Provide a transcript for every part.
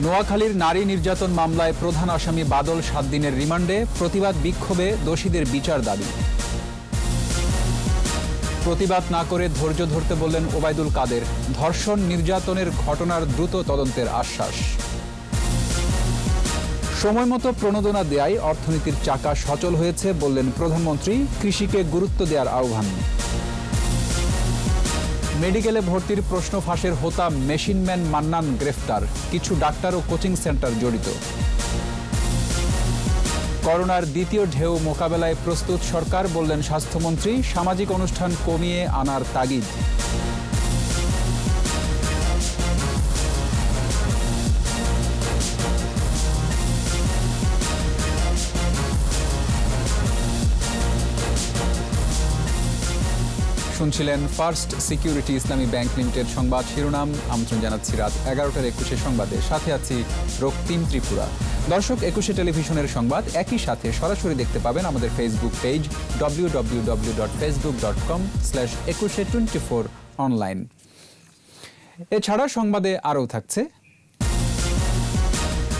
নোয়াখালীর নারী নির্যাতন মামলায় প্রধান আসামি বাদল ৭ দিনের রিমান্ডে। প্রতিবাদ বিক্ষোভে দোষীদের বিচার দাবি। প্রতিবাদ না করে ধৈর্য ধরতে বললেন ওবায়দুল কাদের। ধর্ষণ নির্যাতনের ঘটনার দ্রুত তদন্তের আশ্বাস। সময়মতো প্রণোদনা দেয়ায় অর্থনীতির চাকা সচল হয়েছে বললেন প্রধানমন্ত্রী। কৃষিকে গুরুত্ব দেওয়ার আহ্বান। মেডিকেলে ভর্তির প্রশ্ন ফাঁসের হোতা মেশিনম্যান মান্নান গ্রেফতার। কিছু ডাক্তার ও কোচিং সেন্টার জড়িত। করোনার দ্বিতীয় ঢেউ মোকাবেলায় প্রস্তুত সরকার বললেন স্বাস্থ্যমন্ত্রী। সামাজিক অনুষ্ঠান কমিয়ে আনার তাগিদ। শুনছিলেন ফার্স্ট সিকিউরিটি ইসলামী ব্যাংক লিমিটেড সংবাদ শিরোনাম। আমন্ত্রণ জানাচ্ছি রাত 11:21 সংবাদে। সাথে আছি রক্তিম ত্রিপুরা। দর্শক, 21 টেলিভিশনের সংবাদ একই সাথে সরাসরি দেখতে পাবেন আমাদের ফেসবুক পেজ www.facebook.com/2124 অনলাইন। এছাড়া সংবাদে আরও থাকছে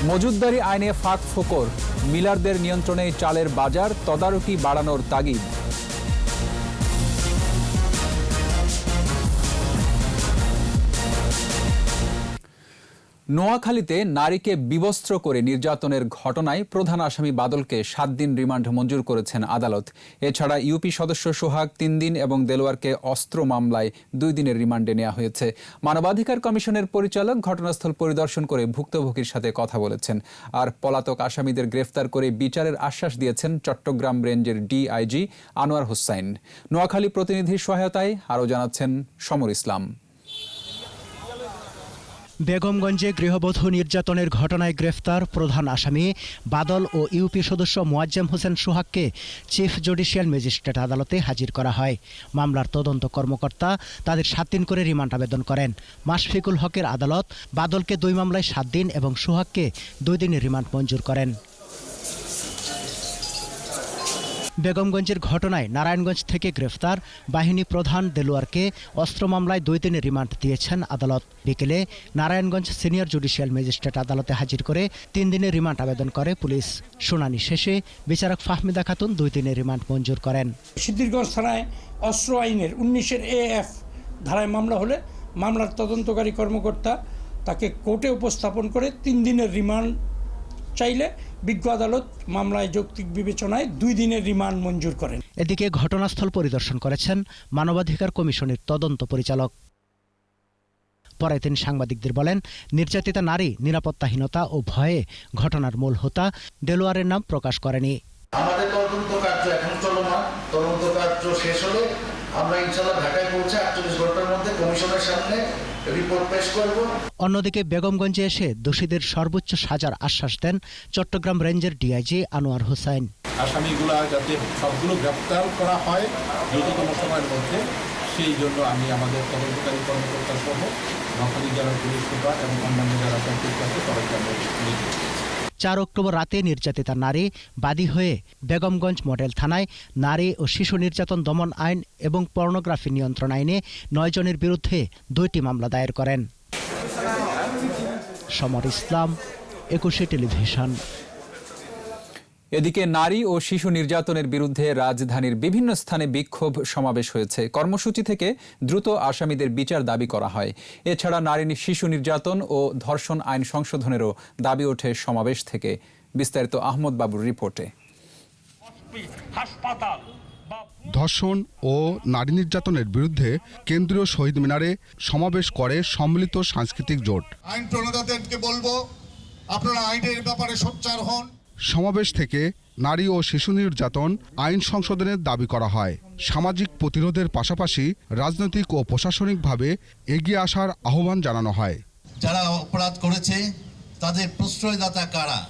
মজুতদারি আইনে ফাঁক ফোকর, মিলারদের নিয়ন্ত্রণে চালের বাজার, তদারকি বাড়ানোর তাগিদ। নোয়াখালীতে নারীকে বিবস্ত্র করে নির্যাতনের ঘটনায় প্রধান আসামি বাদলকে ৭ দিন রিমান্ড মঞ্জুর করেছেন আদালত। এছাড়া ইউপি সদস্য সোহাগ 3 দিন এবং দেলোয়ারকে অস্ত্র মামলায় 2 দিনের রিমান্ডে নেওয়া হয়েছে। মানবাধিকার কমিশনের পরিচালক ঘটনাস্থল পরিদর্শন করে ভুক্তভোগীর সাথে কথা বলেছেন। আর পলাতক আসামিদের গ্রেফতার করে বিচারের আশ্বাস দিয়েছেন চট্টগ্রাম রেঞ্জের ডিআইজি আনোয়ার হোসাইন। নোয়াখালী প্রতিনিধির সহায়তায় আরও জানাচ্ছেন সমর ইসলাম। বেগমগঞ্জে গৃহবধূ নির্যাতনের ঘটনায় গ্রেফতার প্রধান আসামি বাদল ও ইউপি সদস্য মোয়াজ্জেম হোসেন সোহাগকে চিফ জুডিশিয়াল ম্যাজিস্ট্রেট আদালতে হাজির করা হয়। মামলার তদন্ত কর্মকর্তা তাদের 7 দিন করে রিমান্ড আবেদন করেন। মাশফিকুল হকের আদালত বাদলকে 2 মামলায় 7 দিন এবং সোহাগকে 2 দিনের রিমান্ড মঞ্জুর করেন। বেগমগঞ্জের ঘটনায় নারায়ণগঞ্জ থেকে গ্রেফতার বাহিনী প্রধান দেলোয়ারকে অস্ত্র মামলায় 2 দিনের রিমান্ড দিয়েছেন আদালত। বিকেলে নারায়ণগঞ্জ সিনিয়র জুডিশিয়াল ম্যাজিস্ট্রেট আদালতে হাজির করে 3 দিনের রিমান্ড আবেদন করে পুলিশ। শুনানি শেষে বিচারক ফাহমিদা খাতুন 2 দিনের রিমান্ড মঞ্জুর করেন। সিদ্ধিরগঞ্জ থানায় অস্ত্র আইনের 19-এর AF ধারায় মামলা হলে মামলার তদন্তকারী কর্মকর্তা তাকে কোর্টে উপস্থাপন করে 3 দিনের রিমান্ড চাইলে বিজ্ঞ আদালত মামলায় যৌক্তিক বিবেচনায় 2 দিনের রিমান্ড মঞ্জুর করেন। এদিকে ঘটনাস্থল পরিদর্শন করেছেন মানবাধিকার কমিশনের তদন্ত পরিচালক। পরে তিনি সাংবাদিকদের বলেন, নির্যাতিতা নারী নিরাপত্তাহীনতা ও ভয়ে ঘটনার মূল হোতা দেলোয়ারের নাম প্রকাশ করেনি। আমাদের তদন্ত কার্য এখন চলমান। তদন্ত কার্য শেষ হলে আমরা ইনশাআল্লাহ ঢাকায় পৌঁছে 48 ঘন্টার মধ্যে কমিশনের সামনে রিপোর্ট পেশ করব। অন্যদিকে বেগমগঞ্জে এসে দোষীদের সর্বোচ্চ সাজার আশ্বাস দেন চট্টগ্রাম রেঞ্জের ডিআইজি আনোয়ার হোসাইন। আসামিগুলা যাতে সবগুলো গ্রেপ্তার করা হয় দ্রুততম সময়ের মধ্যে, সেই জন্য আমি আমাদের তদন্তকারী কর্মকর্তা সহ নোয়াখালী জেলার পুলিশ সুপার এবং অন্যান্য যারা সম্পৃক্ত আছে সবাইকে আমি নির্দেশ দিয়েছি। 4 অক্টোবর রাতে নির্যাতিতা নারী বাদী হয়ে বেগমগঞ্জ মডেল থানায় নারী ও শিশু নির্যাতন দমন আইন এবং পর্নোগ্রাফি নিয়ন্ত্রণ আইনে 9 জনের বিরুদ্ধে 2টি মামলা দায়ের করেন। সমর ইসলাম, 21 টেলিভিশন। এদিকে নারী ও শিশু নির্যাতনের বিরুদ্ধে রাজধানীর বিভিন্ন স্থানে বিক্ষোভ সমাবেশ হয়েছে। কর্মসূচি থেকে দ্রুত আসামিদের বিচার দাবি করা হয়। এছাড়া নারী শিশু নির্যাতন ও ধর্ষণ আইন সংশোধনেরও দাবি ওঠে সমাবেশ থেকে। বিস্তারিত আহমদ বাবুর রিপোর্টে। ধর্ষণ ও নারী নির্যাতনের বিরুদ্ধে কেন্দ্রীয় শহীদ মিনারে সমাবেশ করে সম্মিলিত সাংস্কৃতিক জোট। আইন প্রণেতাদেরকে বলবো, আপনারা আইনের ব্যাপারে সোচ্চার হন। সমাবেশ থেকে নারী ও শিশু নির্যাতন আইন সংশোধনের দাবি করা হয়। সামাজিক প্রতিরোধের পাশাপাশি রাজনৈতিক ও প্রশাসনিকভাবে এগিয়ে আসার আহ্বান জানানো হয়। যারা অপরাধ করেছে তাদের প্রশ্রয়দাতা কারা,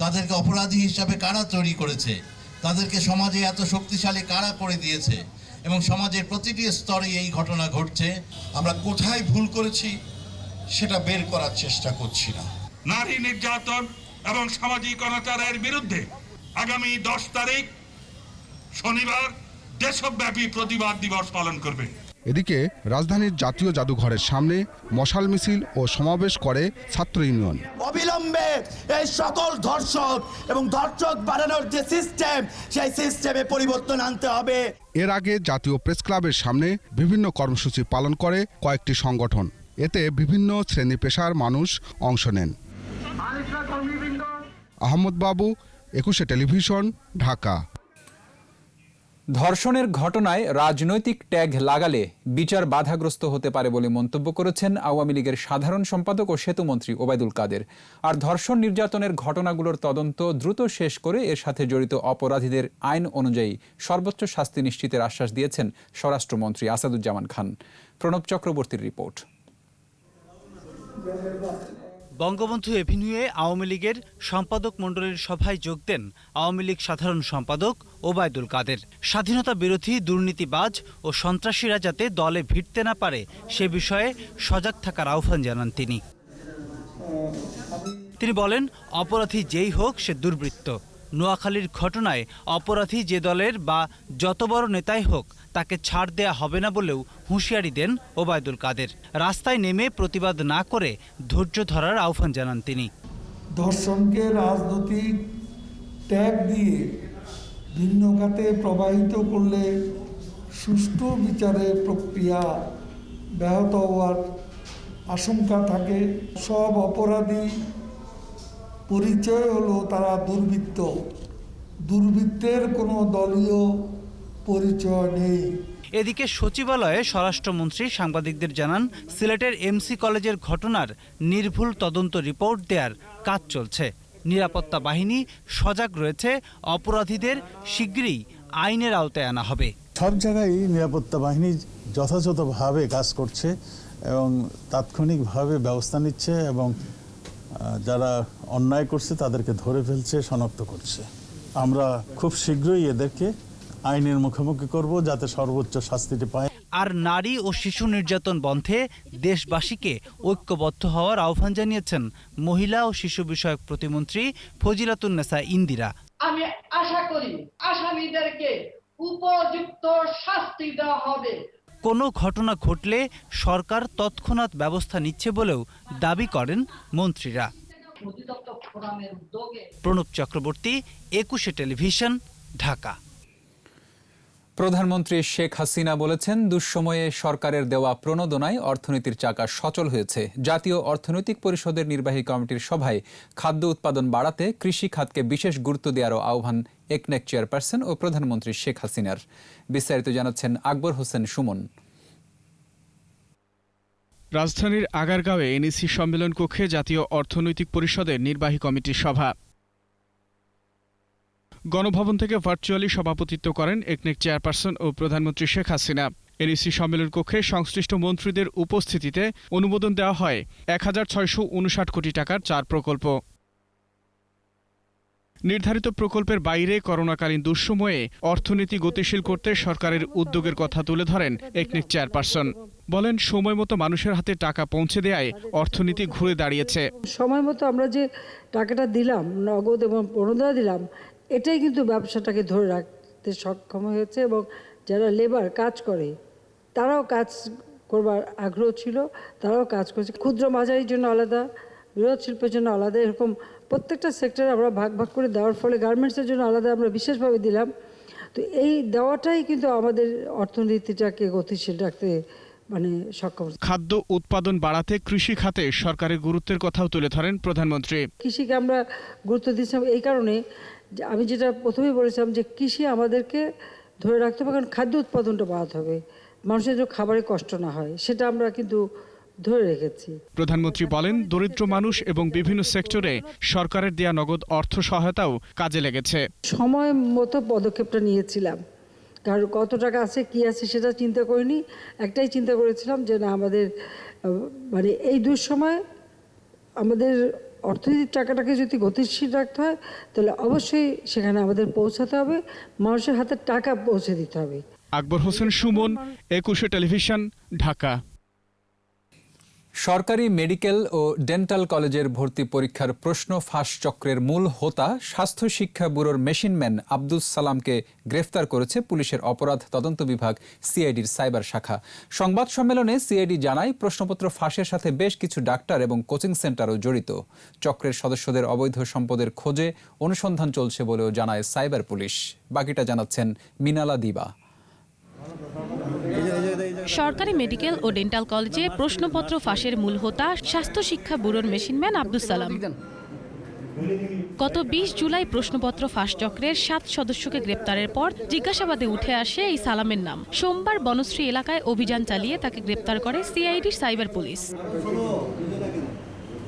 তাদেরকে অপরাধী হিসাবে কারা তৈরি করেছে, তাদেরকে সমাজে এত শক্তিশালী কারা করে দিয়েছে এবং সমাজের প্রতিটি স্তরে এই ঘটনা ঘটছে। আমরা কোথায় ভুল করেছি সেটা বের করার চেষ্টা করছি না। নারী নির্যাতন এবং সামাজিক অনাচারের বিরুদ্ধে আগামী 10 তারিখ শনিবার দেশব্যাপী প্রতিবাদ দিবস পালন করবে। এদিকে রাজধানীর জাতীয় জাদুঘরের সামনে মশাল মিছিল ও সমাবেশ করে ছাত্র ইউনিয়ন। অবিলম্বে এই সকল ধর্ষক এবং ধর্ষক বাড়ানোর যে সিস্টেম, সেই সিস্টেমে পরিবর্তন আনতে হবে। এর আগে জাতীয় প্রেস ক্লাবের সামনে বিভিন্ন কর্মসূচি পালন করে কয়েকটি সংগঠন। এতে বিভিন্ন শ্রেণী পেশার মানুষ অংশ নেন। আহমদ বাবু, 21 টেলিভিশন, ঢাকা। ধর্ষণের ঘটনায় রাজনৈতিক ট্যাগ লাগালে বিচার বাধাগ্রস্ত হতে পারে বলে মন্তব্য করেছেন আওয়ামী লীগের সাধারণ সম্পাদক ও সেতুমন্ত্রী ওবায়দুল কাদের। আর ধর্ষণ নির্যাতনের ঘটনাগুলোর তদন্ত দ্রুত শেষ করে এর সাথে জড়িত অপরাধীদের আইন অনুযায়ী সর্বোচ্চ শাস্তি নিশ্চিতের আশ্বাস দিয়েছেন স্বরাষ্ট্রমন্ত্রী আসাদুজ্জামান খান। প্রণব চক্রবর্তীর রিপোর্ট। বঙ্গবন্ধু এভিনিউয়ে আওয়ামী লীগের সম্পাদক মণ্ডলীর সভায় যোগ দেন আওয়ামী লীগ সাধারণ সম্পাদক ওবায়দুল কাদের। স্বাধীনতা বিরোধী, দুর্নীতিবাজ ও সন্ত্রাসীরা যাতে দলে ভিড়তে না পারে সে বিষয়ে সজাগ থাকার আহ্বান জানান তিনি বলেন, অপরাধী যেই হোক সে দুর্বৃত্ত। নোয়াখালীর ঘটনায় অপরাধী যে দলের বা যত বড় নেতাই হোক তাকে ছাড় দেয়া হবে না বলেও হুঁশিয়ারি দেন ওবায়দুল কাদের। রাস্তায় নেমে প্রতিবাদ না করে ধৈর্য ধরার আহ্বান জানান তিনি। ধর্ষণকে রাজনৈতিক ট্যাগ দিয়ে ভিন্ন খাতে প্রবাহিত করলে সুষ্ঠু বিচারের প্রক্রিয়া ব্যাহত হওয়ার আশঙ্কা থাকে। সব অপরাধী পরিচয় হলো তারা দুর্বৃত্ত। দুর্বৃত্তের কোনো দলীয় পরিচয় নেই। এদিকে সচিবালয়ে স্বরাষ্ট্রমন্ত্রী সাংবাদিকদের জানান, সিলেটের এমসি কলেজের ঘটনার নির্ভুল তদন্ত রিপোর্ট দেওয়ার কাজ চলছে। নিরাপত্তা বাহিনী সজাগ রয়েছে, অপরাধীদের শিগগিরই আইনের আওতায় আনা হবে। সব জায়গায় নিরাপত্তা বাহিনী যথাযথভাবে কাজ করছে এবং তাৎক্ষণিকভাবে ব্যবস্থা নিচ্ছে এবং যারা অন্যায় করছে তাদেরকে ধরে ফেলছে, শনাক্ত করছে। আমরা খুব শীঘ্রই এদেরকে আইনের মুখোমুখি করব যাতে সর্বোচ্চ শাস্তিটি পায়। আর নারী ও শিশু নির্যাতন বন্ধে দেশবাসীকে ঐক্যবদ্ধ হওয়ার আহ্বান জানিয়েছেন মহিলা ও শিশু বিষয়ক প্রতিমন্ত্রী ফজিলাতুন্নেসা ইন্দিরা। আমি আশা করি আসামিদেরকে উপযুক্ত শাস্তি দেওয়া হবে। কোনো ঘটনা ঘটলে সরকার তৎক্ষণাৎ ব্যবস্থা নিচ্ছে বলেও দাবি করেন মন্ত্রীরা। প্রণব চক্রবর্তী, 21 টেলিভিশন, ঢাকা। প্রধানমন্ত্রী শেখ হাসিনা বলেছেন, দুঃসময়ে সরকারের দেওয়া প্রণোদনায় অর্থনীতির চাকা সচল হয়েছে। জাতীয় অর্থনৈতিক পরিষদের নির্বাহী কমিটির সভায় খাদ্য উৎপাদন বাড়াতে কৃষি খাতকে বিশেষ গুরুত্ব দেওয়ারও আহ্বান একনেক চেয়ারপারসন ও প্রধানমন্ত্রী শেখ হাসিনার। বিস্তারিত জানাচ্ছেন আকবর হোসেন সুমন। রাজধানীর আগারগাঁওয়ে এনইসি সম্মেলন কক্ষে জাতীয় অর্থনৈতিক পরিষদের নির্বাহী কমিটির সভা। গণভবন থেকে ভার্চুয়ালি সভাপতিত্ব করেন একনেক চেয়ারপারসন ও প্রধানমন্ত্রী শেখ হাসিনা। এনইসি সম্মেলন কক্ষে সংশ্লিষ্ট মন্ত্রীদের উপস্থিতিতে অনুমোদন দেওয়া হয় 1659 কোটি টাকার 4 প্রকল্প। নির্ধারিত প্রকল্পের বাইরে করোনাকালীন দুঃসময়ে অর্থনীতি গতিশীল করতে সরকারের উদ্যোগের কথা তুলে ধরেন একনেক চেয়ারপারসন। বলেন, সময় মতো মানুষের হাতে টাকা পৌঁছে দেয়ায় অর্থনীতি ঘুরে দাঁড়িয়েছে। সময় মতো আমরা যে টাকাটা দিলাম, নগদ এবং প্রণোদনা দিলাম, এটাই কিন্তু ব্যবসাটাকে ধরে রাখতে সক্ষম হয়েছে এবং যারা লেবার কাজ করে তারাও কাজ করবার আগ্রহ ছিল, তারাও কাজ করছে। ক্ষুদ্র মাঝারির জন্য আলাদা, বৃহৎ শিল্পের জন্য আলাদা, এরকম প্রত্যেকটা সেক্টরে আমরা ভাগ ভাগ করে দেওয়ার ফলে গার্মেন্টসের জন্য আলাদা আমরা বিশেষভাবে দিলাম। তো এই দেওয়াটাই কিন্তু আমাদের অর্থনীতিটাকে গতিশীল রাখতে সক্ষম। খাদ্য উৎপাদন বাড়াতে কৃষি খাতে সরকারের গুরুত্বের কথাও তুলে ধরেন প্রধানমন্ত্রী। কৃষিকে আমরা গুরুত্ব দিচ্ছিলাম এই কারণে, আমি যেটা প্রথমেই বলেছিলাম যে কৃষি আমাদেরকে ধরে রাখতে হবে, কারণ খাদ্য উৎপাদনটা বাড়াতে হবে, মানুষের যেন খাবারে কষ্ট না হয়, সেটা আমরা কিন্তু ধরে রেখেছি। প্রধানমন্ত্রী বলেন, দরিদ্র মানুষ এবং বিভিন্ন সেক্টরে সরকারের দেয়া নগদ অর্থ সহায়তাও কাজে লেগেছে। সময় মতো পদক্ষেপটা নিয়েছিলাম, কারণ কত টাকা আছে কি আছে সেটা চিন্তা করিনি। একটাই চিন্তা করেছিলাম যে না, আমাদের এই দুঃসময় আমাদের অর্থনীতির টাকাটাকে যদি গতিশীল রাখতে হয় তাহলে অবশ্যই সেখানে আমাদের পৌঁছাতে হবে, মানুষের হাতে টাকা পৌঁছে দিতে হবে। আকবর হোসেন সুমন, 21 টেলিভিশন, ঢাকা। সরকারি মেডিকেল ও ডেন্টাল কলেজের ভর্তি পরীক্ষার প্রশ্ন ফাঁস চক্রের মূল হোতা স্বাস্থ্য শিক্ষা ব্যুরোর মেশিনম্যান আব্দুস সালামকে গ্রেফতার করেছে পুলিশের অপরাধ তদন্ত বিভাগ সিআইডির সাইবার শাখা। সংবাদ সম্মেলনে সিআইডি জানায়, প্রশ্নপত্র ফাঁসের সাথে বেশ কিছু ডাক্তার এবং কোচিং সেন্টারও জড়িত। চক্রের সদস্যদের অবৈধ সম্পদের খোঁজে অনুসন্ধান চলছে বলেও জানায় সাইবার পুলিশ। বাকিটা জানাচ্ছেন মিনালা দিবা। সরকারি মেডিকেল ও ডেন্টাল কলেজে প্রশ্নপত্র ফাঁসের মূল হোতা স্বাস্থ্য শিক্ষা ব্যুরোর মেশিনম্যান আব্দুস সালাম। গত 20 জুলাই প্রশ্নপত্র ফাঁস চক্রের 7 সদস্যকে গ্রেপ্তারের পর জিজ্ঞাসাবাদে উঠে আসে এই সালামের নাম। সোমবার বনশ্রী এলাকায় অভিযান চালিয়ে তাকে গ্রেপ্তার করে সিআইডির সাইবার পুলিশ।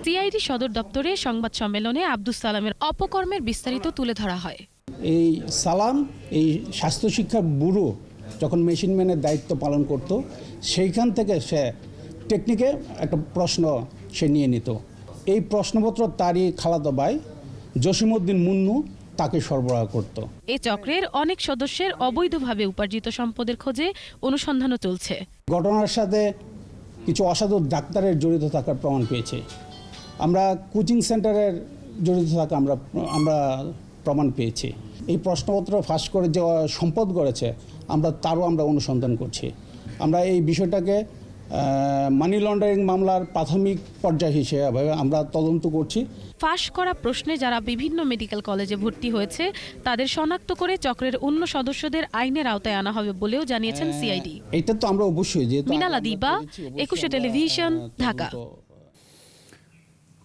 সিআইডি সদর দপ্তরে সংবাদ সম্মেলনে আব্দুস সালামের অপকর্মের বিস্তারিত তুলে ধরা হয়। এই সালাম এই স্বাস্থ্য শিক্ষা ব্যুরো যখন মেশিনম্যানের দায়িত্ব পালন করত, সেইখান থেকে সে টেকনিকে একটা প্রশ্ন সে নিয়ে নিত। এই প্রশ্নপত্র তারই খালাতো ভাই জসিমউদ্দিন মুন্নু তাকে সরবরাহ করত। এই চক্রের অনেক সদস্যের অবৈধভাবে উপার্জিত সম্পদের খোঁজে অনুসন্ধানও চলছে। ঘটনার সাথে কিছু অসাধু ডাক্তারের জড়িত থাকার প্রমাণ পেয়েছে। আমরা কোচিং সেন্টারের জড়িত থাকা আমরা প্রমাণ পেয়েছি। এই প্রশ্নপত্র ফাঁস করে যে সম্পদ গড়েছে আমরা অনুসন্ধান করছি। আমরা এই বিষয়টাকে মানি লন্ডারিং মামলার প্রাথমিক পর্যায় হিসেবে আমরা তদন্ত করছি। ফাঁস করা প্রশ্নে যারা বিভিন্ন মেডিকেল কলেজে ভর্তি হয়েছে তাদের শনাক্ত করে চক্রের অন্য সদস্যদের আইনের আওতায় আনা হবে বলেও জানিয়েছেন সিআইডি। এটা তো আমরা অবশ্যই। মিনালা দিবা, 21 টেলিভিশন, ঢাকা।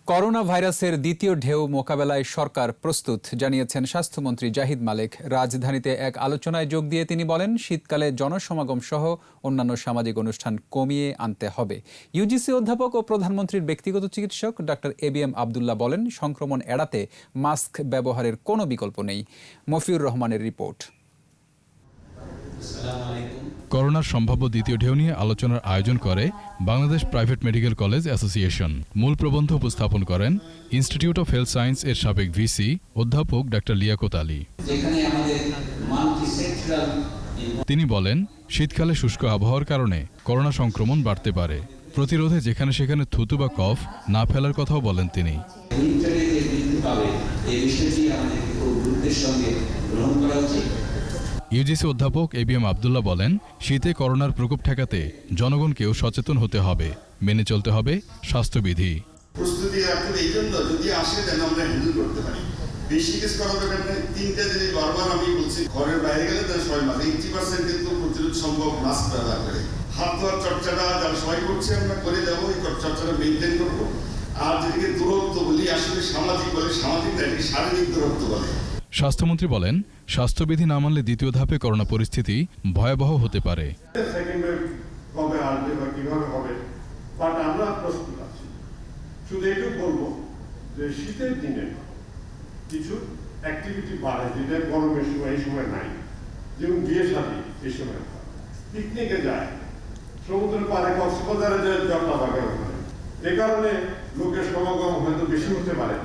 করোনা ভাইরাসের দ্বিতীয় ঢেউ মোকাবেলায় সরকার প্রস্তুত, জানিয়েছেন স্বাস্থ্যমন্ত্রী জাহিদ মালেক। রাজধানীতে এক আলোচনায় যোগ দিয়ে তিনি বলেন, শীতকালে জনসমাগম সহ অন্যান্য সামাজিক অনুষ্ঠান কমিয়ে আনতে হবে। ইউজিসি অধ্যাপক ও প্রধানমন্ত্রীর ব্যক্তিগত চিকিৎসক ডাক্তার এবিএম আবদুল্লাহ বলেন, সংক্রমণ এড়াতে মাস্ক ব্যবহারের কোনো বিকল্প নেই। মফিউর রহমানের রিপোর্ট। করোনার সম্ভাব্য দ্বিতীয় ঢেউ নিয়ে আলোচনার আয়োজন করে Bangladesh private medical college association. মূল প্রবন্ধ উপস্থাপন করেন ইনস্টিটিউট অফ হেলথ সায়েন্স এর সাবেক ভিসি অধ্যাপক ডাক্তার লিয়াকত আলী। তিনি বলেন, শীতকালে শুষ্ক আবহাওয়ার কারণে করোনা সংক্রমণ বাড়তে পারে। প্রতিরোধে যেখানে সেখানে থুতু বা কফ না ফেলার কথাও বলেন তিনি। ইউজিসি অধ্যাপক এবিএম আবদুল্লাহ বলেন, শীতে করোনার প্রকোপ ঠেকাতে জনগণকেও সচেতন হতে হবে, মেনে চলতে হবে স্বাস্থ্যবিধি। প্রস্তুতি রাখতে এই জন্য যদি আসে যেন আমরা হ্যান্ডেল করতে পারি। বেশি কেস করা দরকার নেই। 3টা জিনিস বারবার আমি বলছি, ঘরের বাইরে গেলে তার সবাই মাস্ক, 80% কিন্তু প্রতিরোধ সম্ভব মাস্ক ব্যবহার করে। হাত ধোয়ার চর্চাটা যারা সবাই করছে আমরা করে যাবো, এই চর্চাটা মেনটেন করবো। আর যেদিকে দূরত্ব বলি, আসলে সামাজিক বলে, সামাজিক নাকি শারীরিক দূরত্ব বলে। স্বাস্থ্যমন্ত্রী বলেন, স্বাস্থ্যবিধি না মানলে দ্বিতীয় ধাপে করোনা পরিস্থিতি ভয়াবহ হতে পারে। কবে আসবে বা কিভাবে হবে, বাট আমরা প্রস্তুত আছি। শুধু এটুকু বলবো যে শীতের দিনে কিছু অ্যাক্টিভিটি বাড়ে, যেটা গরমের সময় এই সময় নাই। যেমন বিয়ে শাদী এই সময়, পিকনিকে যায়, সমুদ্রের পাড়ে কক্সবাজারে যায়, জটলা বাঘে ওখানে। এ কারণে লোকের সমাগম হয়তো বেশি হতে পারে,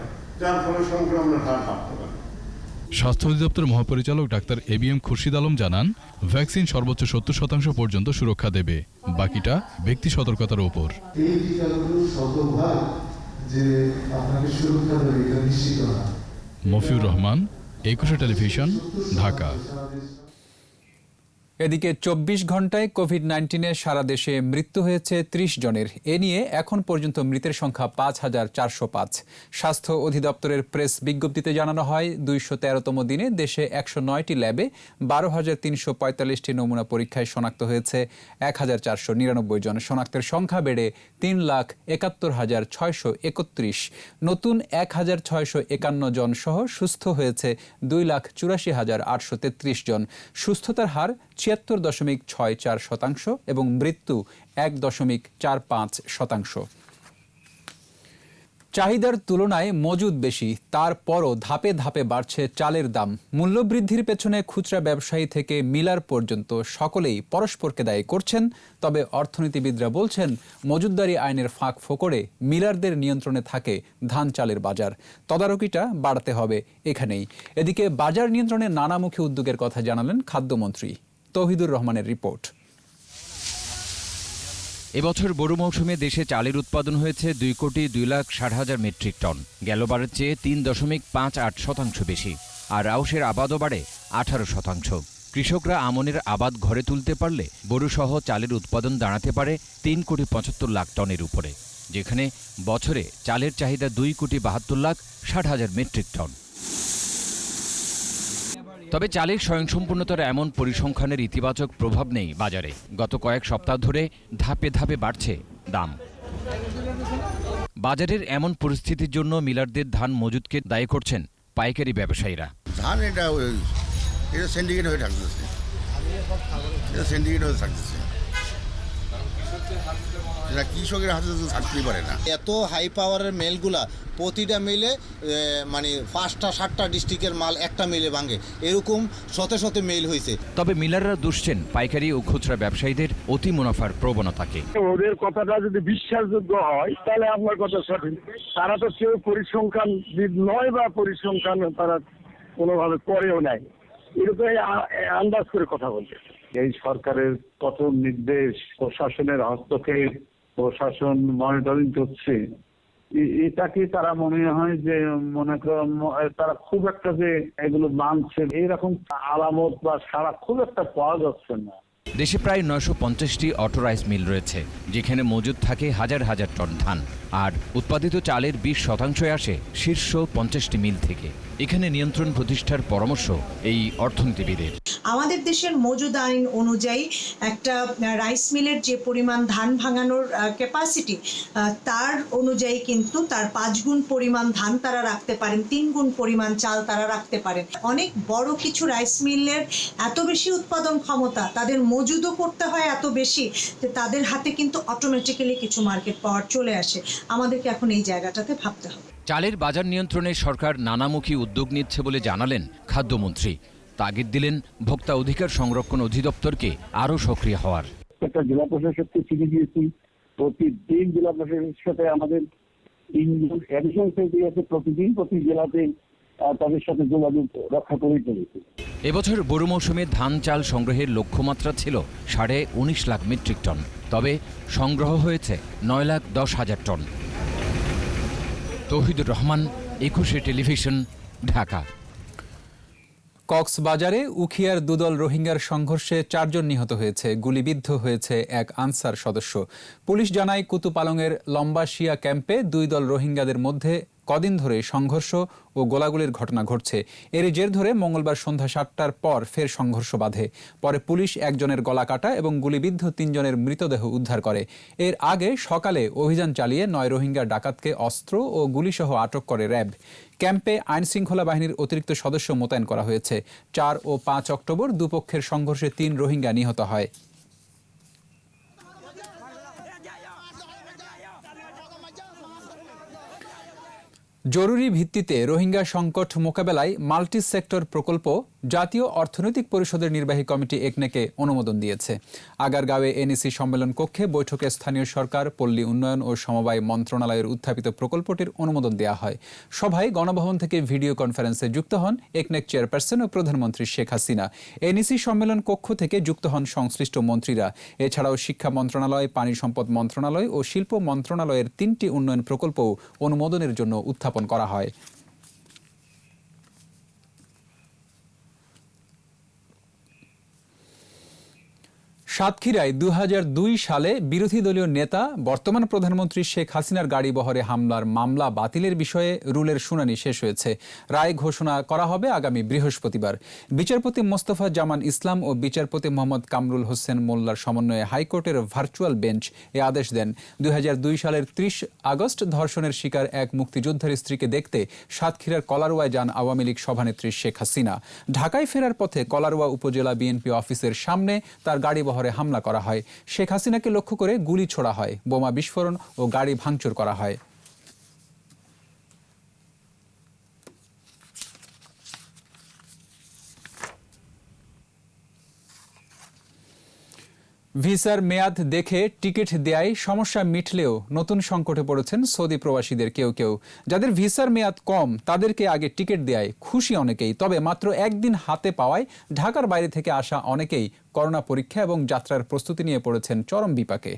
যার ফলে সংক্রমণের হার বাড়তে পারে। স্বাস্থ্য অধিদপ্তর মহাপরিচালক ডাক্তার এবিএম খুরশিদ আলম জানান, ভ্যাকসিন সর্বোচ্চ 70% পর্যন্ত সুরক্ষা দেবে, বাকিটা ব্যক্তি সতর্কতার উপর। এই টিকাগুলো শতভাগ যে আপনাকে সুরক্ষা দেবে এটা নিশ্চিত না। মফিউর রহমান, 21 টেলিভিশন, ঢাকা। এদিকে 24 ঘন্টায় কোভিড-19 সারা দেশে মৃত্যু হয়েছে 30 জনের। এ নিয়ে এখন পর্যন্ত মৃতের সংখ্যা 5405। স্বাস্থ্য অধিদপ্তরের প্রেস বিজ্ঞপ্তিতে জানানো হয়, 213তম দিনে দেশে 109টি ল্যাবে 12,345টি নমুনা পরীক্ষায় শনাক্ত হয়েছে 1499 জন। শনাক্তের সংখ্যা বেড়ে 3,71,631। নতুন 1,651 জন সহ সুস্থ হয়েছে 2,84,833 জন। সুস্থতার হার 76.64% এবং মৃত্যু 1.45%। চাহিদার তুলনায় মজুদ বেশি, তারপরও ধাপে ধাপে বাড়ছে চালের দাম। মূল্যবৃদ্ধির পেছনে খুচরা ব্যবসায়ী থেকে মিলার পর্যন্ত সকলেই পরস্পরকে দায়ী করছেন। তবে অর্থনীতিবিদরা বলছেন, মজুতদারি আইনের ফাঁক ফোকরে মিলারদের নিয়ন্ত্রণে থাকে ধান চালের বাজার। তদারকিটা বাড়াতে হবে এখানেই। এদিকে বাজার নিয়ন্ত্রণে নানামুখী উদ্যোগের কথা জানালেন খাদ্যমন্ত্রী। তৌহিদুর রহমানের রিপোর্ট। এবছর বোরো মৌসুমে দেশে চালের উৎপাদন হয়েছে 2,02,60,000 মেট্রিক টন, গেলবারের চেয়ে 3.58% বেশি। আর আউশের আবাদও বাড়ে 18%। কৃষকরা আমনের আবাদ ঘরে তুলতে পারলে বোরোসহ চালের উৎপাদন দাঁড়াতে পারে 3,75,00,000 টনের উপরে, যেখানে বছরে চালের চাহিদা 2,72,60,000 মেট্রিক টন। তবে চালের স্বয়ংসম্পূর্ণতার এমন পরিসংখ্যানের ইতিবাচক প্রভাব নেই বাজারে। গত কয়েক সপ্তাহ ধরে ধাপে ধাপে বাড়ছে দাম। বাজারের এমন পরিস্থিতির জন্য মিলারদের ধান মজুদকে দায়ী করছেন পাইকারি ব্যবসায়ীরা। ধান এটা সিন্ডিকেট হয়ে থাকতেছে, এটা কৃষকের হাতে তো থাকতেই পারে না। এত হাই পাওয়ারের মেলগুলা প্রতিটা মিলে মানে 5টা-7টা ডিস্ট্রিক্টের মাল একটা মিলে ভাঙে, এরকম শত শত মেল হয়েছে। তবে মিলাররা দুষছেন পাইকারি ও খুচরা ব্যবসায়ীদের অতি মুনাফার প্রবণতাকে। ওদের কথাটা যদি বিশ্বাসযোগ্য হয় তাহলে আপনার কথা সঠিক। তারা তো কেউ পরিসংখ্যানবিদ নয় বা পরিসংখ্যান তারা কোনোভাবে করেও নাই, এরকম আন্দাজ করে কথা বলছে। এই সরকারের কঠোর নির্দেশ, প্রশাসনের হস্তক্ষেপ, প্রশাসন মনিটরিং করছে, এটাকে তারা মনে হয় যে তারা খুব একটা যে এগুলো মানছে এরকম আলামত বা সারা খুব একটা পাওয়া যাচ্ছে না। দেশে প্রায় 950টি অটো রাইস মিল রয়েছে, যেখানে মজুদ থাকে হাজার হাজার টন ধান। আর উৎপাদিত চালের 20% আসে শীর্ষ 50টি মিল থেকে। এখানে নিয়ন্ত্রণ প্রতিষ্ঠার পরামর্শ এই অর্থনীতিবিদের। আমাদের দেশের মজুদ আইন অনুযায়ী একটা রাইস মিলের যে পরিমাণ ধান ভাঙানোর ক্যাপাসিটি, তার অনুযায়ী কিন্তু তার 5 গুণ পরিমাণ ধান তারা রাখতে পারেন, 3 গুণ পরিমাণ চাল তারা রাখতে পারেন। অনেক বড় কিছু রাইস মিলের এত বেশি উৎপাদন ক্ষমতা, তাদের মজুদও করতে হয় এত বেশি যে তাদের হাতে কিন্তু অটোমেটিক্যালি কিছু মার্কেট পাওয়ার চলে আসে। আমাদেরকে এখন এই জায়গাটাতে ভাবতে হবে। চালের বাজার নিয়ন্ত্রণে সরকার নানামুখী উদ্যোগ নিচ্ছে বলে জানালেন খাদ্যমন্ত্রী। তাগিদ দিলেন ভোক্তা অধিকার সংরক্ষণ অধিদপ্তরকে আরও সক্রিয় হওয়ার। একটা জেলা প্রশাসককে চিঠি দিয়েছি, প্রতিদিন জেলা প্রশাসকের সাথে আমাদের 3 জন অ্যাডিশনাল সেক্রেটারি আছে, প্রতিদিন প্রতি জেলাতে তাদের সাথে যোগাযোগ রক্ষা করে চলেছে। এবছর বোরো মৌসুমে ধান চাল সংগ্রহের লক্ষ্যমাত্রা ছিল 19.5 লাখ মেট্রিক টন, তবে সংগ্রহ হয়েছে 9,10,000 টন। তৌহিদুর রহমান, 21 টেলিভিশন, ঢাকা। কক্সবাজারে উখিয়ার দুদল রোহিঙ্গার সংঘর্ষে 4 জন নিহত হয়েছে, গুলিবিদ্ধ হয়েছে এক আনসার সদস্য। পুলিশ জানায় কুতুপালংয়ের লম্বাশিয়া ক্যাম্পে 2 দল রোহিঙ্গাদের মধ্যে কদিন ধরে সংঘর্ষ ও গোলাগুলির ঘটনা ঘটছে। এরই জের ধরে মঙ্গলবার সন্ধ্যা 7টার পর ফের সংঘর্ষ বাধে। পরে পুলিশ একজনের গলা কাটা এবং গুলিবিদ্ধ 3 জনের মৃতদেহ উদ্ধার করে। এর আগে সকালে অভিযান চালিয়ে 9 রোহিঙ্গা ডাকাতকে অস্ত্র ও গুলিসহ আটক করে র্যাব। ক্যাম্পে আইনশৃঙ্খলা বাহিনীর অতিরিক্ত সদস্য মোতায়েন করা হয়েছে। 4 ও 5 অক্টোবর দুপক্ষের সংঘর্ষে 3 রোহিঙ্গা নিহত হয়। জরুরি ভিত্তিতে রোহিঙ্গা সংকট মোকাবেলায় মাল্টি সেক্টর প্রকল্প জাতীয় অর্থনৈতিক পরিষদের নির্বাহী কমিটি একনেকে অনুমোদন দিয়েছে। আগারগাঁওয়ে এনইসি সম্মেলন কক্ষে বৈঠকে স্থানীয় সরকার, পল্লী উন্নয়ন ও সমবায় মন্ত্রণালয়ের উত্থাপিত প্রকল্পটির অনুমোদন দেওয়া হয়। সভায় গণভবন থেকে ভিডিও কনফারেন্সে যুক্ত হন একনেক চেয়ারপারসন ও প্রধানমন্ত্রী শেখ হাসিনা। এনইসি সম্মেলন কক্ষ থেকে যুক্ত হন সংশ্লিষ্ট মন্ত্রীরা। এছাড়াও শিক্ষা মন্ত্রণালয়, পানি সম্পদ মন্ত্রণালয় ও শিল্প মন্ত্রণালয়ের 3টি উন্নয়ন প্রকল্পও অনুমোদনের জন্য উত্থাপন করা হয়। সাতক্ষীরায় 2002 সালে বিরোধী দলীয় নেতা বর্তমান প্রধানমন্ত্রী শেখ হাসিনার গাড়ি বহরে হামলার মামলা বাতিলের বিষয়ে রুলের শুনানি শেষ হয়েছে। রায় ঘোষণা করা হবে আগামী বৃহস্পতিবার। বিচারপতি মোস্তফা জামান ইসলাম ও বিচারপতি মোহাম্মদ কামরুল হোসেন মোল্লার সমন্বয়ে হাইকোর্টের ভার্চুয়াল বেঞ্চ এ আদেশ দেন। 2002 সালের 30 আগস্ট ধর্ষণের শিকার এক মুক্তিযোদ্ধার স্ত্রীকে দেখতে সাতক্ষীরার কলারোয়ায় যান আওয়ামী লীগ সভানেত্রী শেখ হাসিনা। ঢাকায় ফেরার পথে কলারোয়া উপজেলা বিএনপি অফিসের সামনে তার গাড়ি বহরে হামলা করা হয়। শেখ হাসিনাকে লক্ষ্য করে গুলি ছোড়া হয়, বোমা বিস্ফোরণ ও গাড়ি ভাঙচুর করা হয়। ভিসার মেয়াদ দেখে টিকিট দেয়ায় সমস্যা মিটলেও নতুন সংকটে পড়েছেন সৌদি প্রবাসীদের কেউ কেউ। যাদের ভিসার মেয়াদ কম তাদেরকে আগে টিকিট দেয়ায় খুশি অনেকেই, তবে মাত্র একদিন হাতে পাওয়ায় ঢাকার বাইরে থেকে আসা অনেকেই করোনা পরীক্ষা এবং যাত্রার প্রস্তুতি নিয়ে পড়েছেন চরম বিপাকে।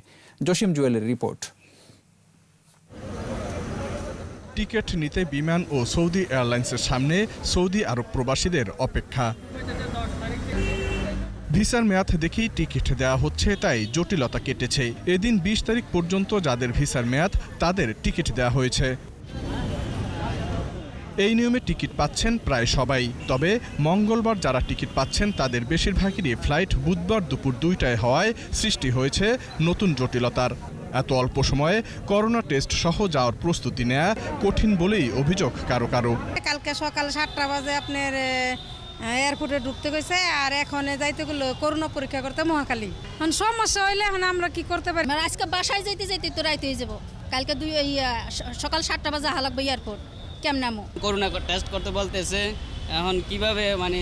জসিম জুয়েলের রিপোর্ট। টিকিট নিতে বিমান ও সৌদি এয়ারলাইন্সের সামনে সৌদি আরব প্রবাসীদের অপেক্ষা। ভিসার মেয়াদ দেখেই টিকিট দেওয়া হচ্ছে, তাই জটিলতা কেটেছে। এদিন 20 তারিখ পর্যন্ত যাদের ভিসার মেয়াদ তাদের টিকিট দেওয়া হয়েছে। এই নিয়মে টিকিট পাচ্ছেন প্রায় সবাই, তবে মঙ্গলবার যারা টিকিট পাচ্ছেন তাদের বেশিরভাগেরই ফ্লাইট বুধবার দুপুর 2টায় হওয়ায় সৃষ্টি হয়েছে নতুন জটিলতার। এত অল্প সময়ে করোনা টেস্ট সহ যাওয়ার প্রস্তুতি নেওয়া কঠিন বলেই অভিযোগ কারো কারো। কালকে সকাল 7টা বাজে আপনার এয়ারপোর্টে ঢুকতে গেছে, আর এখন যাইতে গেলো করোনা পরীক্ষা করতে মহাখালী। এখন সমস্যা হইলে এখন আমরা কি করতে পারি? আজকে বাসায় যাইতে যাইতে তো রাইতে হয়ে যাবো। কালকে সকাল 7টা বাজে হালাকবো এয়ারপোর্ট, কেমন আমো করোনা টেস্ট করতে বলতেছে। এখন কিভাবে মানে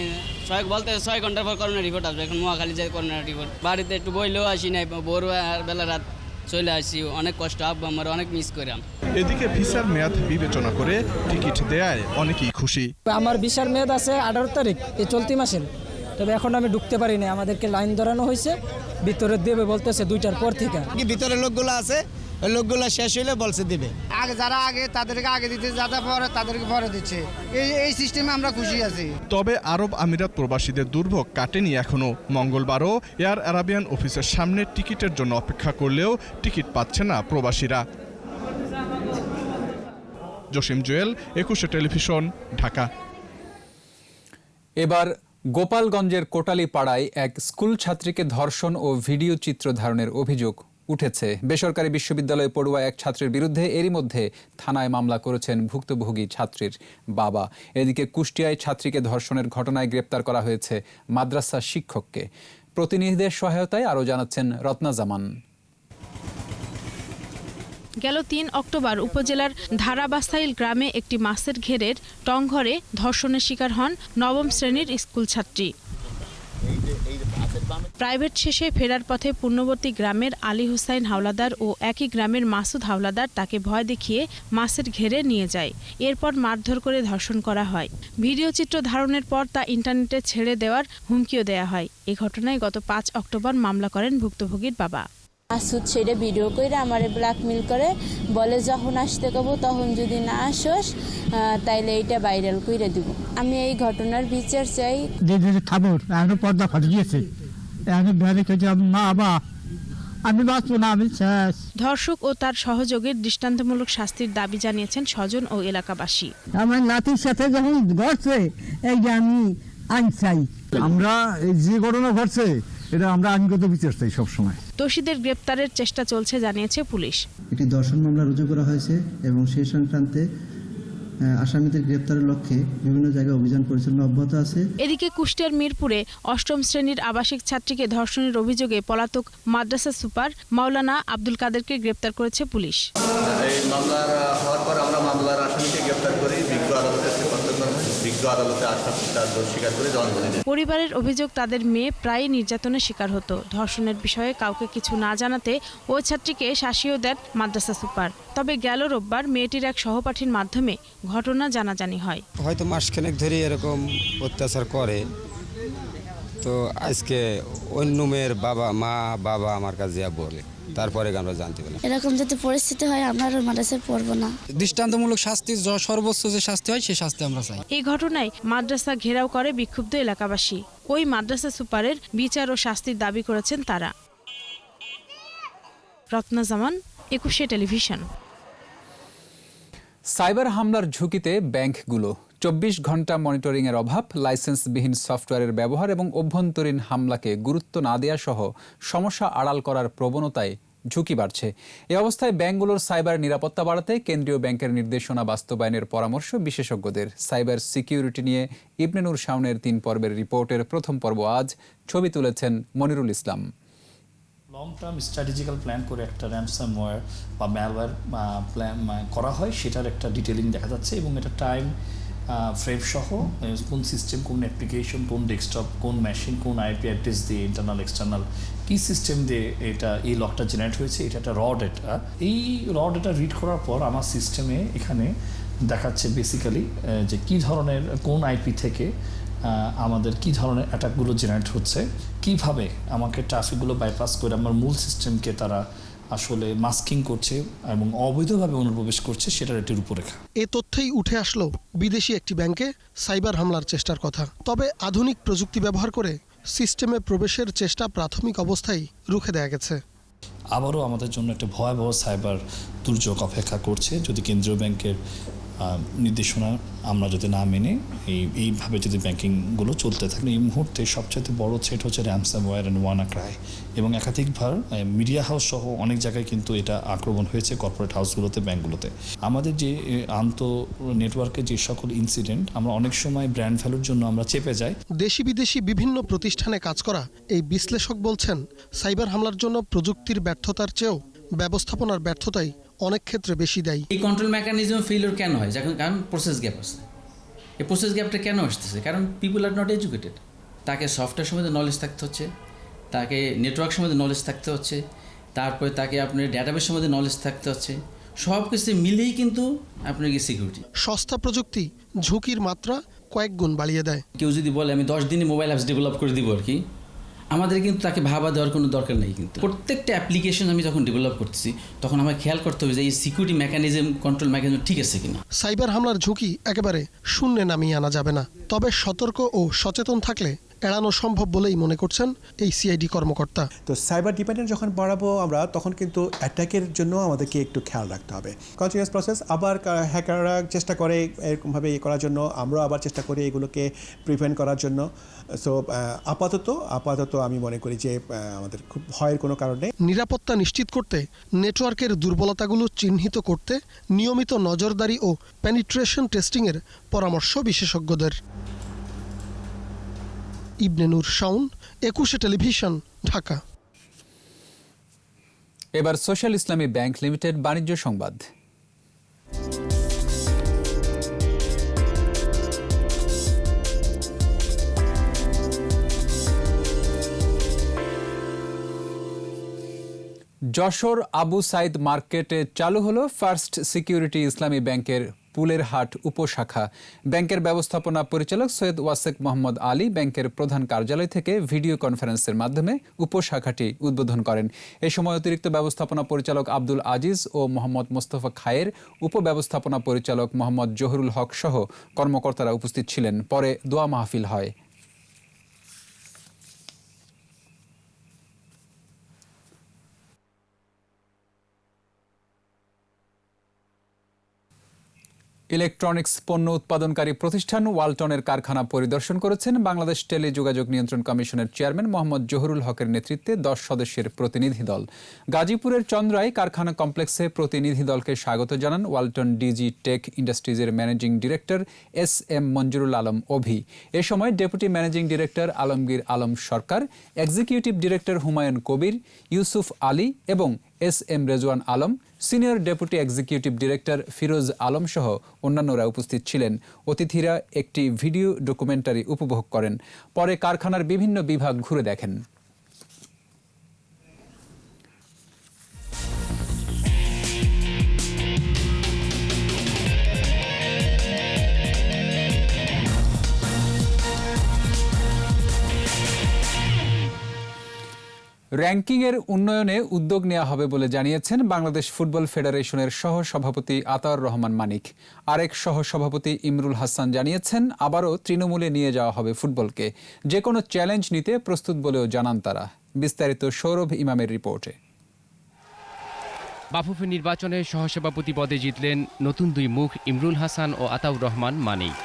বলতে 6 ঘন্টা পর করোনা রিপোর্ট আসবে। এখন মহাখালী যায় করোনা রিপোর্ট। বাড়িতে একটু বইলেও আসি নাই, ভোর বেলা রাত চলে আসি। অনেক কষ্ট, আব্বা আমার অনেক মিস করাম। এদিকে ভিসার মেয়াদ বিবেচনা করে টিকিট দেয়ায় অনেকেই খুশি। আমার ভিসার মেয়াদ আছে 18 তারিখ এই চলতি মাসের, তবে এখন আমি ঢুকতে পারি না। আমাদেরকে লাইন ধরানো হয়েছে, ভিতরে দেবে বলতেছে 2টার পর থেকে। ভিতরে লোকগুলো আছে, ওই লোকগুলো শেষ হইলে বলছে দিবে। আগে যারা আগে তাদেরকে আগে দিতে, যারা পরে তাদেরকে পরে দিচ্ছে। এই সিস্টেমে আমরা খুশি আছি। তবে আরব আমিরাত প্রবাসীদের দুর্ভোগ কাটেনি এখনো। মঙ্গলবারও এয়ার আরাবিয়ান অফিসের সামনে টিকিটের জন্য অপেক্ষা করলেও টিকিট পাচ্ছে না প্রবাসীরা। জসিম জুয়েল, 21 টেলিভিশন, ঢাকা। এবার গোপালগঞ্জের কোটালীপাড়ায় এক স্কুল ছাত্রীকে ধর্ষণ ও ভিডিও চিত্র ধারণের অভিযোগ উঠেছে। বেসরকারি বিশ্ববিদ্যালয়ে পড়ুয়া এক ছাত্রের বিরুদ্ধে এরই মধ্যে থানায় মামলা করেছেন ভুক্তভোগী ছাত্রীর বাবা। এদিকে কুষ্টিয়ায় ছাত্রীকে ধর্ষণের ঘটনায় গ্রেপ্তার করা হয়েছে মাদ্রাসা শিক্ষককে। প্রতিনিধিদের সহায়তায় আরও জানাচ্ছেন রত্না জামান। গেল 3 অক্টোবর উপজেলার ধারাবাসাইল গ্রামে একটি মাছের ঘেরের টংঘরে ধর্ষণের শিকার হন 9ম শ্রেণীর স্কুল ছাত্রী। প্রাইভেট শেষে ফেরার পথে পূর্ণবর্তী গ্রামের আলী হুসাইন হাওলাদার ও একই গ্রামের মাসুদ হাওলাদার তাকে ভয় দেখিয়ে মাছের ঘেরে নিয়ে যায়। এরপর মারধর করে ধর্ষণ করা হয়। ভিডিও চিত্র ধারণের পর তা ইন্টারনেটে ছেড়ে দেওয়ার হুমকিও দেয়া হয়। এই ঘটনায় গত 5 অক্টোবর মামলা করেন ভুক্তভোগীর বাবা। মাসুদ সেটা ভিডিও করে আমারে ব্ল্যাকমেল করে, বলে যখন আসতে কব তখন যদি না আসোস তাইলে এইটা ভাইরাল করে দিব। আমি এই ঘটনার বিচার চাই। খবর এখন পর্দা ফাটে গিয়েছে, আমি বাঁচবো না, আমি শেষ। ধর্ষক ও তার সহযোগীর দৃষ্টান্তমূলক শাস্তির দাবি জানিয়েছেন স্বজন ও এলাকাবাসী। আমার নাতির সাথে যখন ঘটছে এই যে আমি আইন চাই। আমরা এই যে ঘটনা ঘটছে এটা আমরা আইনগত বিচার চাই সবসময়। দোষীদের গ্রেপ্তারের চেষ্টা চলছে জানিয়েছে পুলিশ। একটি ধর্ষণ মামলা রুজু করা হয়েছে এবং সেই সংক্রান্তে আসামিদের গ্রেপ্তারের লক্ষ্যে বিভিন্ন জায়গায় অভিযান পরিচালনা অব্যাহত আছে। এদিকে কুষ্টিয়ার মিরপুরে 8ম শ্রেণীর আবাসিক ছাত্রীকে ধর্ষণের অভিযোগে পলাতক মাদ্রাসা সুপার মাওলানা আব্দুল কাদেরকে গ্রেপ্তার করেছে পুলিশ। এই মামলার হওয়ার পর আমরা মামলার আসামিকে গ্রেপ্তার করি, বিজ্ঞ আদালতে সুপারিশ করা হয়। বিজ্ঞ আদালতে আসামি তার দোষ স্বীকার করে জবানবন্দি দেয়। পরিবারের অভিযোগ তাদের মেয়ে প্রায়ই নির্যাতনের শিকার হতো। ধর্ষণের বিষয়ে কাউকে কিছু না জানাতে ওই ছাত্রীকে শাসিয়েও দেন মাদ্রাসা সুপার। তবে গেল রোববার মেয়েটির এক সহপাঠীর মাধ্যমে ঘটনা জানাজানি হয়। হয়তো মাসখানেক ধরে এরকম অত্যাচার করে, তো আজকে অন্য মেয়ের বাবা আমার কাছে বলে, তারপরে আমরা জানতে পারলাম। এরকম যদি পরিস্থিতি হয় আমরা আর মাদ্রাসায় পড়বো না। দৃষ্টান্তমূলক শাস্তি, সর্বোচ্চ যে শাস্তি হয় সেই শাস্তি আমরা চাই। এই ঘটনায় মাদ্রাসা ঘেরাও করে বিক্ষুব্ধ এলাকাবাসী। ওই মাদ্রাসা সুপারের বিচার ও শাস্তির দাবি করেছেন তারা। রত্না জামান, 21 টেলিভিশন। সাইবার হামলার ঝুঁকিতে ব্যাংকগুলো। 24 ঘন্টা মনিটরিংয়ের অভাব, লাইসেন্সবিহীন সফটওয়্যারের ব্যবহার এবং অভ্যন্তরীণ হামলাকে গুরুত্ব না দেওয়া সহ সমস্যা আড়াল করার প্রবণতায় ঝুঁকি বাড়ছে। এই অবস্থায় ব্যাংকগুলোর সাইবার নিরাপত্তা বাড়াতে কেন্দ্রীয় ব্যাংকের নির্দেশনা বাস্তবায়নের পরামর্শ বিশেষজ্ঞদের। সাইবার সিকিউরিটি নিয়ে ইবনে নূর শাওনের 3 পর্বের রিপোর্টের প্রথম পর্ব আজ। ছবি তুলেছেন মনিরুল ইসলাম। লং টার্ম স্ট্র্যাটেজিক্যাল প্ল্যান করে একটা র্যানসামওয়্যার বা ম্যালওয়্যার প্ল্যান করা হয়, সেটার একটা ডিটেলিং দেখা যাচ্ছে এবং এটা টাইম ফ্রেম সহ কোন সিস্টেম, কোন অ্যাপ্লিকেশন, কোন ডেস্কটপ, কোন মেশিন, কোন আইপি অ্যাড্রেস দিয়ে ইন্টারনাল এক্সটার্নাল কি সিস্টেম দিয়ে এই লকটা জেনারেট হয়েছে, এটা একটা র ডেটা। এই র ডেটা রিড করার পর আমার সিস্টেমে এখানে দেখাচ্ছে বেসিক্যালি যে কী ধরনের কোন আইপি থেকে আমাদের কী ধরনের অ্যাটাকগুলো জেনারেট হচ্ছে, কিভাবে আমাকে ট্রাফিকগুলো বাইপাস করে আমার মূল সিস্টেমকে তারা আসলে মাস্কিং করছে এবং অবৈধভাবে অনুপ্রবেশ করছে, সেটার একটি রূপরেখা। এ তথ্যেই উঠে আসলো বিদেশি একটি ব্যাংকে সাইবার হামলার চেষ্টার কথা। তবে আধুনিক প্রযুক্তি ব্যবহার করে সিস্টেমে প্রবেশের চেষ্টা প্রাথমিক অবস্থায় রুখে দেওয়া গেছে। আবারও আমাদের জন্য একটা ভয়াবহ সাইবার দুর্যোগ অপেক্ষা করছে যদি কেন্দ্রীয় ব্যাংকের নির্দেশনা আমরা যদি না মেনে এইভাবে যদি ব্যাংকিংগুলো চলতে থাকে। এই মুহূর্তে সবচেয়ে বড় থ্রেট হচ্ছে র্যানসামওয়্যার অ্যান্ড ওয়ানাক্রাই, এবং একাধিকবার মিডিয়া হাউস সহ অনেক জায়গায় কিন্তু এটা আক্রমণ হয়েছে কর্পোরেট হাউসগুলোতে, ব্যাংকগুলোতে। আমাদের যে নেটওয়ার্কের যে সকল ইনসিডেন্ট, আমরা অনেক সময় ব্র্যান্ড ভ্যালুর জন্য আমরা চেপে যাই। দেশি বিদেশি বিভিন্ন প্রতিষ্ঠানে কাজ করা এই বিশ্লেষক বলছেন, সাইবার হামলার জন্য প্রযুক্তির ব্যর্থতার চেয়েও ব্যবস্থাপনার ব্যর্থতাই অনেক ক্ষেত্রে বেশি দায়ী। এই কন্ট্রোল মেকানিজম ফেলিওর কেন হয়? কারণ প্রসেস গ্যাপ আছে। এই প্রসেস গ্যাপটা কেন আসতেছে? কারণ পিপুল আর নট এডুকেটেড। তাকে সফটওয়্যার সম্বন্ধে নলেজ থাকতে হচ্ছে, তাকে নেটওয়ার্ক সম্বন্ধে নলেজ থাকতে হচ্ছে, তারপরে তাকে আপনার ডেটাবেস সম্বন্ধে নলেজ থাকতে হচ্ছে। সব কিছু মিলেই কিন্তু আপনার সিকিউরিটি। সস্তা প্রযুক্তি ঝুঁকির মাত্রা কয়েক গুণ বাড়িয়ে দেয়। কেউ যদি বলে আমি 10 দিনে মোবাইল অ্যাপস ডেভেলপ করে দিব আর কি, আমাদের কিন্তু তাকে ভাবা দেওয়ার কোনো দরকার নেই। কিন্তু প্রত্যেকটা অ্যাপ্লিকেশন আমি যখন ডেভেলপ করতেছি তখন আমার খেয়াল করতে হবে যে এই সিকিউরিটি মেকানিজম, কন্ট্রোল মেকানিজম ঠিক আছে কিনা। সাইবার হামলার ঝুঁকি একেবারে শূন্যে নামিয়ে আনা যাবে না, তবে সতর্ক ও সচেতন থাকলে এড়ানো সম্ভব বলেই মনে করছেন এই সিআইডি কর্মকর্তা। তো সাইবার ডিপেন্ডেন্ট যখন বাড়াবো আমরা, তখন কিন্তু অ্যাটাকের জন্য আমাদেরকে একটু খেয়াল রাখতে হবে। কন্টিনিউয়াস প্রসেস, আবার হ্যাকাররা চেষ্টা করে এরকমভাবে করার জন্য, আমরাও আবার চেষ্টা করি এগুলোকে প্রিভেন্ট করার জন্য। সো আপাতত আমি মনে করি যে আমাদের খুব ভয়ের কোনো কারণ নেই। নিরাপত্তা নিশ্চিত করতে নেটওয়ার্কের দুর্বলতাগুলো চিহ্নিত করতে নিয়মিত নজরদারি ও পেনিট্রেশন টেস্টিংয়ের পরামর্শ বিশেষজ্ঞদের। ইবনে নূর শাওন, 21 টেলিভিশন, ঢাকা। এবার সোশ্যাল ইসলামী ব্যাংক লিমিটেড বাণিজ্য সংবাদ। যশোর আবু সাইদ মার্কেটে চালু হলো ফার্স্ট সিকিউরিটি ইসলামী ব্যাংকের পুলের হাট উপশাখা। ব্যাংকের ব্যবস্থাপনা পরিচালক সৈয়দ ওয়াসেক মোহাম্মদ আলী ব্যাংকের প্রধান কার্যালয় থেকে ভিডিও কনফারেন্সের মাধ্যমে উপশাখাটি উদ্বোধন করেন। এ সময় অতিরিক্ত ব্যবস্থাপনা পরিচালক আব্দুল আজিজ ও মোহাম্মদ মোস্তফা খায়ের, উপব্যবস্থাপনা পরিচালক মোহাম্মদ জহুরুল হক সহ কর্মকর্তারা উপস্থিত ছিলেন। পরে দোয়া মাহফিল হয়। ইলেকট্রনিক্স পণ্য উৎপাদনকারী প্রতিষ্ঠান ওয়ালটনের কারখানা পরিদর্শন করেছেন বাংলাদেশ টেলিযোগাযোগ নিয়ন্ত্রণ কমিশনের চেয়ারম্যান মোহাম্মদ জহুরুল হকের নেতৃত্বে 10 সদস্যের প্রতিনিধি দল। গাজীপুরের চন্দ্রায় কারখানা কমপ্লেক্সে প্রতিনিধি দলকে স্বাগত জানান ওয়ালটন ডিজি টেক ইন্ডাস্ট্রিজের managing director SM Monjurul Alam Ovi. এ সময় deputy managing director Alamgir Alam Sarkar, executive director Humayun Kabir, Yusuf Ali এবং SM Rezwan Alam, senior deputy executive director Firoz Alam সহ অন্যান্যরা উপস্থিত ছিলেন। অতিথিরা একটি ভিডিও ডকুমেন্টারি উপভোগ করেন। পরে কারখানার বিভিন্ন বিভাগ ঘুরে দেখেন। র্যাঙ্কিংয়ের উন্নয়নে উদ্যোগ নেওয়া হবে বলে জানিয়েছেন বাংলাদেশ ফুটবল ফেডারেশনের সহসভাপতি আতাউর রহমান মানিক। আরেক সহসভাপতি ইমরুল হাসান জানিয়েছেন, আবারও তৃণমূলে নিয়ে যাওয়া হবে ফুটবলকে। যে কোনো চ্যালেঞ্জ নিতে প্রস্তুত বলেও জানান তারা। বিস্তারিত সৌরভ ইমামের রিপোর্টে। বাফুফে নির্বাচনে সহসভাপতি পদে জিতলেন নতুন দুই মুখ ইমরুল হাসান ও আতাউর রহমান মানিক।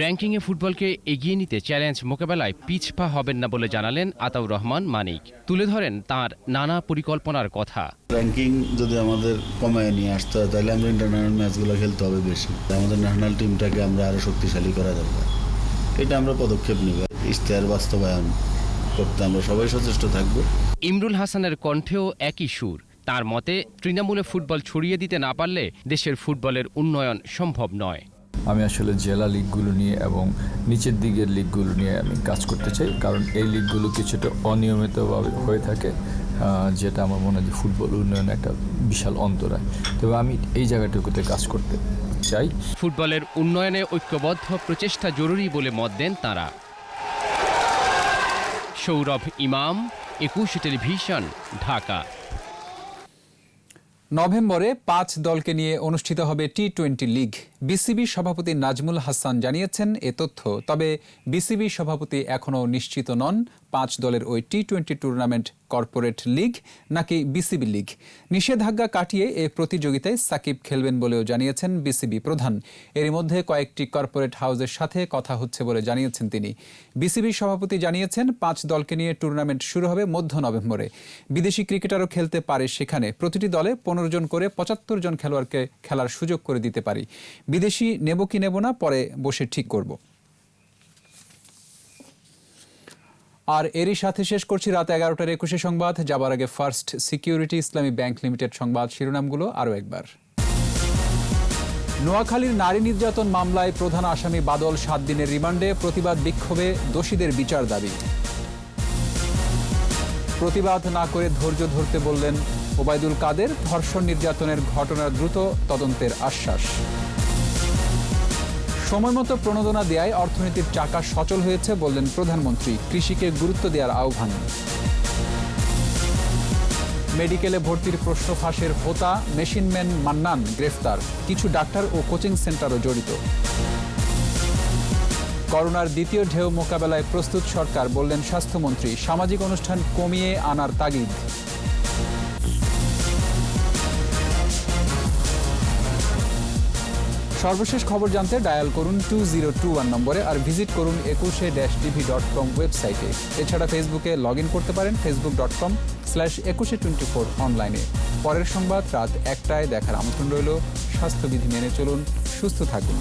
র্যাঙ্কিংয়ে ফুটবলকে এগিয়ে নিতে চ্যালেঞ্জ মোকাবেলায় পিছপা হবেন না বলে জানালেন আতাউর রহমান মানিক। তুলে ধরেন তার নানা পরিকল্পনার কথা। র্যাঙ্কিং যদি আমাদের কমায় নিয়ে আসতে হয় তাহলে আমরা ইন্টারন্যাশনাল ম্যাচগুলো খেলতে হবে বেশি। আমাদের ন্যাশনাল টিমটাকে আমরা আরও শক্তিশালী করা দরকার। এটা আমরা পদক্ষেপ নেব, ইশতেহার বাস্তবায়ন করতে আমরা সবাই সচেষ্ট থাকব। ইমরুল হাসানের কণ্ঠেও একই সুর। তার মতে, তৃণমূলে ফুটবল ছড়িয়ে দিতে না পারলে দেশের ফুটবলের উন্নয়ন সম্ভব নয়। আমি আসলে জেলা লিগগুলো নিয়ে এবং নিচের দিকের লিগগুলো নিয়ে আমি কাজ করতে চাই, কারণ এই লিগগুলো কিছুটা অনিয়মিতভাবে হয়ে থাকে, যেটা আমার মনে হয় যে ফুটবল উন্নয়নে একটা বিশাল অন্তরায়। তবে আমি এই জায়গাটুকুতে কাজ করতে চাই। ফুটবলের উন্নয়নে ঐক্যবদ্ধ প্রচেষ্টা জরুরি বলে মত দেন তাঁরা। সৌরভ ইমাম, 21 টেলিভিশন, ঢাকা। নভেম্বরে 5 দলকে নিয়ে অনুষ্ঠিত হবে টি-20 লিগ। বিসিবি সভাপতি নাজমুল হাসান জানিয়েছেন এ তথ্য। তবে বিসিবি সভাপতি এখনও নিশ্চিত নন 5 দলের ওই টি-20 টুর্নামেন্ট কর্পোরেট লিগ নাকি বিসিবি লিগ। নিষেধাজ্ঞা কাটিয়ে এ প্রতিযোগিতায় সাকিব খেলবেন বলেও জানিয়েছেন বিসিবি প্রধান। এর মধ্যে কয়েকটি কর্পোরেট হাউসের সাথে কথা হচ্ছে বলে জানিয়েছেন তিনি। বিসিবি সভাপতি জানিয়েছেন 5 দলকে নিয়ে টুর্নামেন্ট শুরু হবে মধ্য নভেম্বরে। বিদেশি ক্রিকেটারও খেলতে পারে সেখানে। প্রতিটি দলে 15 জন করে 75 জন খেলোয়াড়কে খেলার সুযোগ করে দিতে পারি। বিদেশি নেব কি নেব না পরে বসে ঠিক করব। আর এরই সাথে শেষ করছি রাত 11টার 21 সংবাদ। যাবার আগে ফার্স্ট সিকিউরিটি ইসলামী ব্যাংক লিমিটেড সংবাদ শিরোনামগুলো আরও একবার। নোয়াখালীর নারী নির্যাতন মামলায় প্রধান আসামি বাদল 7 দিনের রিমান্ডে। প্রতিবাদ বিক্ষোভে দোষীদের বিচার দাবি। প্রতিবাদ না করে ধৈর্য ধরতে বললেন ওবায়দুল কাদের। ধর্ষণ নির্যাতনের ঘটনার দ্রুত তদন্তের আশ্বাস। সময়মতো প্রণোদনা দেয়ায় অর্থনীতির চাকা সচল হয়েছে বললেন প্রধানমন্ত্রী। কৃষিকে গুরুত্ব দেওয়ার আহ্বান। মেডিকেলে ভর্তির প্রশ্ন ফাঁসের হোতা মেশিনম্যান মান্নান গ্রেফতার। কিছু ডাক্তার ও কোচিং সেন্টারও জড়িত। করোনার দ্বিতীয় ঢেউ মোকাবেলায় প্রস্তুত সরকার বললেন স্বাস্থ্যমন্ত্রী। সামাজিক অনুষ্ঠান কমিয়ে আনার তাগিদ। সর্বশেষ খবর জানতে ডায়াল করুন 2021 নম্বরে আর ভিজিট করুন 21-tv.com ওয়েবসাইটে। এছাড়া ফেসবুকে লগ ইন করতে পারেন facebook.com/2124 অনলাইনে। পরের সংবাদ রাত 1টায় দেখার আমন্ত্রণ রইল। স্বাস্থ্যবিধি মেনে চলুন, সুস্থ থাকুন।